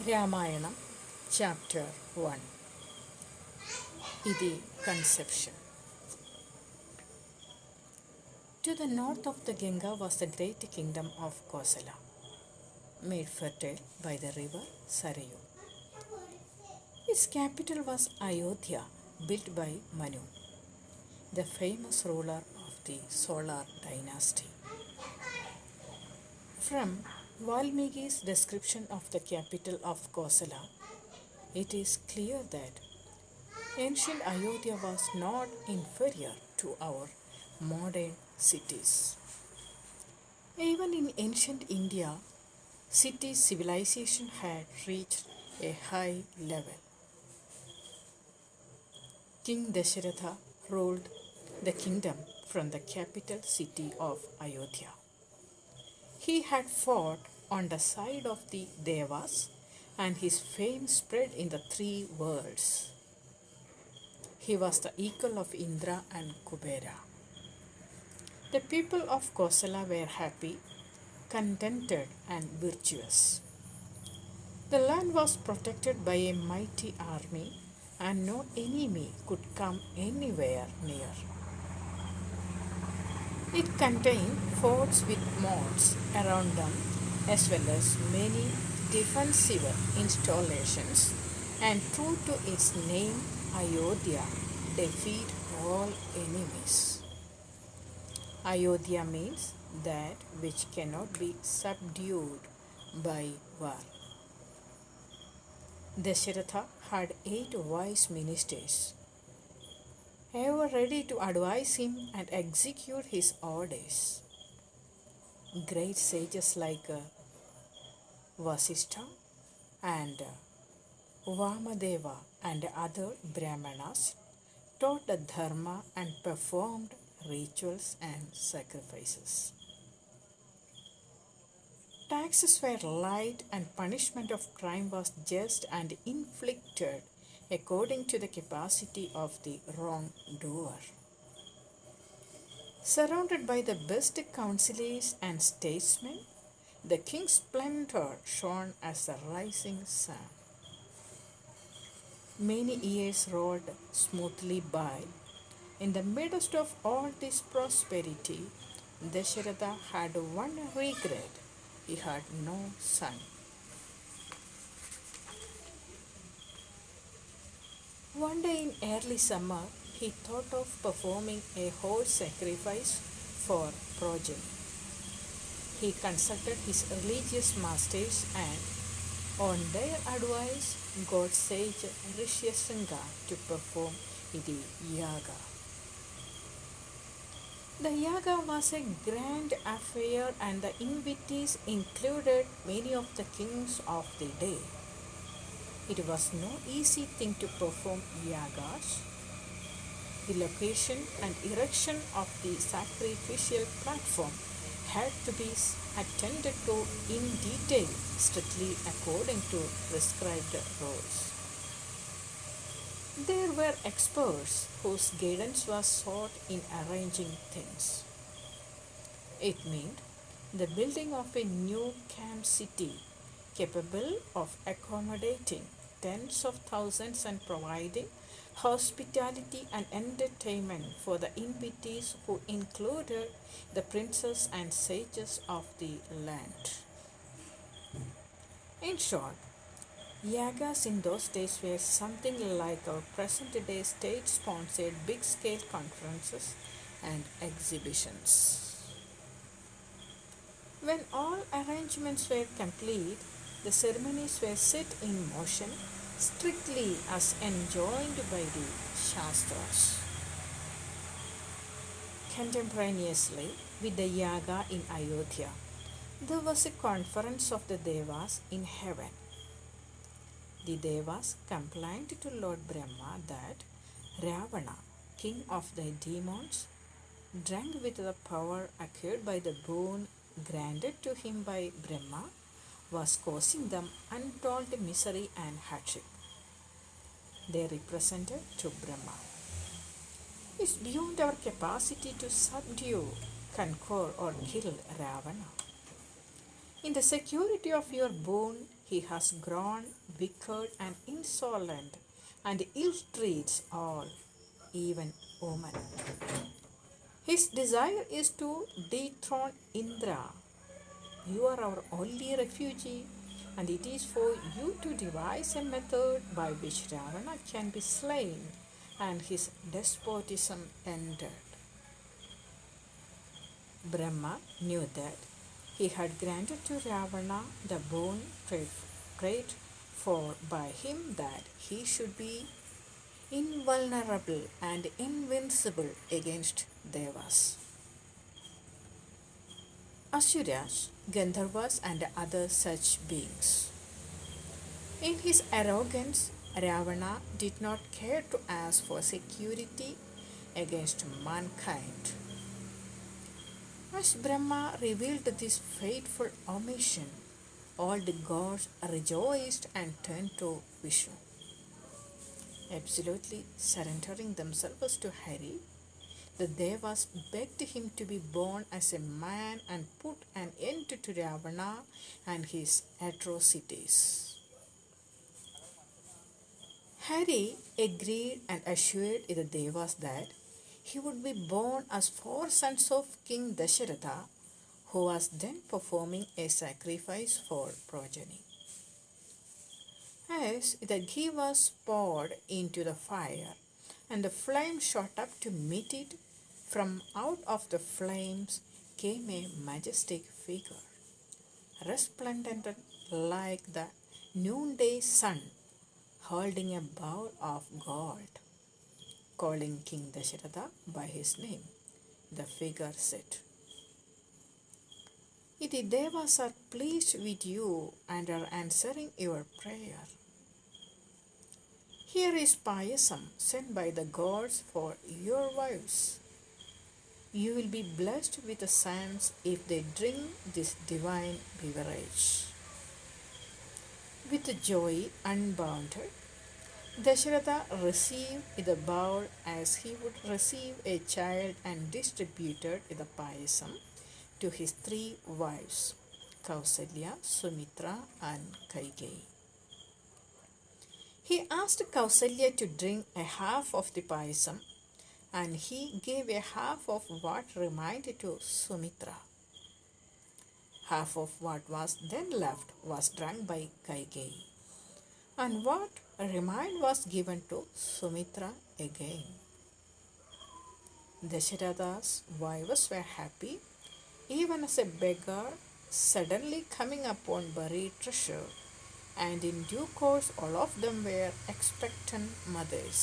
Ramayanam, Chapter 1. Iti Conception. To the north of the Ganga was the great kingdom of Kosala, made fertile by the river Sarayu. Its capital was Ayodhya, built by Manu, the famous ruler of the Solar dynasty. From Valmiki's description of the capital of Kosala, it is clear that ancient Ayodhya was not inferior to our modern cities. Even in ancient India, city civilization had reached a high level. King Dasharatha ruled the kingdom from the capital city of Ayodhya. He had fought on the side of the Devas, and his fame spread in the three worlds. He was the equal of Indra and Kubera. The people of Kosala were happy, contented, and virtuous. The land was protected by a mighty army, and no enemy could come anywhere near. It contained forts with moats around them, as well as many defensive installations, and true to its name, Ayodhya, defeat all enemies. Ayodhya means that which cannot be subdued by war. Dasharatha had 8 wise ministers, ever ready to advise him and execute his orders. Great sages like Vasishtha and Vamadeva and other Brahmanas taught the Dharma and performed rituals and sacrifices. Taxes were light and punishment of crime was just and inflicted according to the capacity of the wrongdoer. Surrounded by the best counsellors and statesmen, the king's splendor shone as the rising sun. Many years rolled smoothly by. In the midst of all this prosperity, Dasharatha had one regret. He had no son. One day in early summer, he thought of performing a horse sacrifice for progeny. He consulted his religious masters and, on their advice, got sage Rishyasanga to perform the yaga. The yaga was a grand affair, and the invitees included many of the kings of the day. It was no easy thing to perform yagas. The location and erection of the sacrificial platform had to be attended to in detail, strictly according to prescribed rules. There were experts whose guidance was sought in arranging things. It meant the building of a new camp city capable of accommodating tens of thousands and providing hospitality and entertainment for the invitees, who included the princes and sages of the land. In short, yagas in those days were something like our present day state sponsored big scale conferences and exhibitions. When all arrangements were complete, the ceremonies were set in motion strictly as enjoined by the Shastras. Contemporaneously with the yaga in Ayodhya, there was a conference of the Devas in heaven. The Devas complained to Lord Brahma that Ravana, king of the demons, drunk with the power acquired by the boon granted to him by Brahma, was causing them untold misery and hardship. They represented to Brahma, "It's beyond our capacity to subdue, conquer, or kill Ravana. In the security of your boon, he has grown wicked and insolent and ill treats all, even women. His desire is to dethrone Indra. You are our only refugee, and it is for you to devise a method by which Ravana can be slain and his despotism ended. Brahma knew that he had granted to Ravana the boon prayed for by him, that he should be invulnerable and invincible against Devas, Asuras, Gandharvas, and other such beings. In his arrogance, Ravana did not care to ask for security against mankind. As Brahma revealed this fateful omission, all the gods rejoiced and turned to Vishnu. Absolutely surrendering themselves to Hari, the Devas begged him to be born as a man and put an end to Ravana and his atrocities. Hari agreed and assured the Devas that he would be born as four sons of King Dasharatha, who was then performing a sacrifice for progeny. As the ghee was poured into the fire and the flame shot up to meet it, from out of the flames came a majestic figure, resplendent like the noonday sun, holding a bowl of gold. Calling King Dasharatha by his name, the figure said, "The Devas are pleased with you and are answering your prayer. Here is payasam sent by the gods for your wives. You will be blessed with sons if they drink this divine beverage." With joy unbounded, Dasharatha received the bowl as he would receive a child and distributed the payasam to his three wives, Kausalya, Sumitra, and Kaikeyi. He asked Kausalya to drink a half of the payasam, and he gave a half of what remained to Sumitra. Half of what was then left was drunk by Kaikeyi, and what remained was given to Sumitra again. Dasharatha's wives were happy, even as a beggar suddenly coming upon buried treasure, and in due course all of them were expectant mothers.